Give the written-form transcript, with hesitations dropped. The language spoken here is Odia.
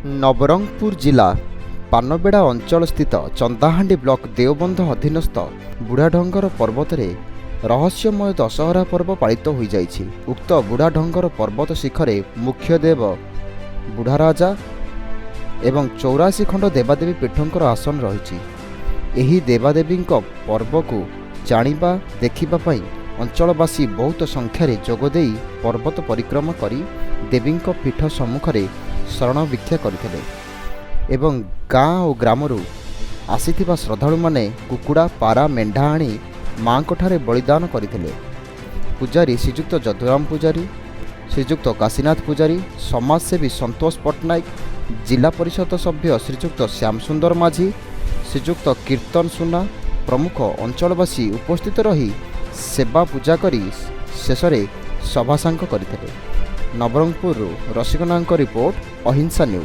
ନବରଙ୍ଗପୁର ଜିଲ୍ଲା ପାନବେଡ଼ା ଅଞ୍ଚଳ ସ୍ଥିତ ଚନ୍ଦାହାଣ୍ଡି ବ୍ଲକ ଦେଓବନ୍ଧ ଅଧୀନସ୍ଥ ବୁଢ଼ାଢଙ୍ଗର ପର୍ବତରେ ରହସ୍ୟମୟ ଦଶହରା ପର୍ବ ପାଳିତ ହୋଇଯାଇଛି। ଉକ୍ତ ବୁଢ଼ାଢଙ୍ଗର ପର୍ବତ ଶିଖରେ ମୁଖ୍ୟ ଦେବ ବୁଢ଼ାରାଜା ଏବଂ 84 ଖଣ୍ଡ ଦେବାଦେବୀ ପୀଠଙ୍କର ଆସନ ରହିଛି। ଏହି ଦେବାଦେବୀଙ୍କ ପର୍ବକୁ ଜାଣିବା ଦେଖିବା ପାଇଁ ଅଞ୍ଚଳବାସୀ ବହୁତ ସଂଖ୍ୟାରେ ଯୋଗଦେଇ ପର୍ବତ ପରିକ୍ରମା କରି ଦେବୀଙ୍କ ପୀଠ ସମ୍ମୁଖରେ ଶରଣ ଭିକ୍ଷା କରିଥିଲେ ଏବଂ ଗାଁ ଓ ଗ୍ରାମରୁ ଆସିଥିବା ଶ୍ରଦ୍ଧାଳୁମାନେ କୁକୁଡ଼ା ପାରା ମେଣ୍ଢା ଆଣି ମାଙ୍କଠାରେ ବଳିଦାନ କରିଥିଲେ। ପୂଜାରୀ ଶ୍ରୀଯୁକ୍ତ ଯଦୁରାମ ପୂଜାରୀ, ଶ୍ରୀଯୁକ୍ତ କାଶୀନାଥ ପୂଜାରୀ, ସମାଜସେବୀ ସନ୍ତୋଷ ପଟ୍ଟନାୟକ, ଜିଲ୍ଲା ପରିଷଦ ସଭ୍ୟ ଶ୍ରୀଯୁକ୍ତ ଶ୍ୟାମସୁନ୍ଦର ମାଝୀ, ଶ୍ରୀଯୁକ୍ତ କୀର୍ତ୍ତନ ସୁନା ପ୍ରମୁଖ ଅଞ୍ଚଳବାସୀ ଉପସ୍ଥିତ ରହି ସେବା ପୂଜା କରି ଶେଷରେ ସଭାସାଙ୍ଗ କରିଥିଲେ। ନବରଙ୍ଗପୁରରୁ ରସିକନାଙ୍କ ରିପୋର୍ଟ, ଅହିଂସା ନ୍ୟୁଜ୍।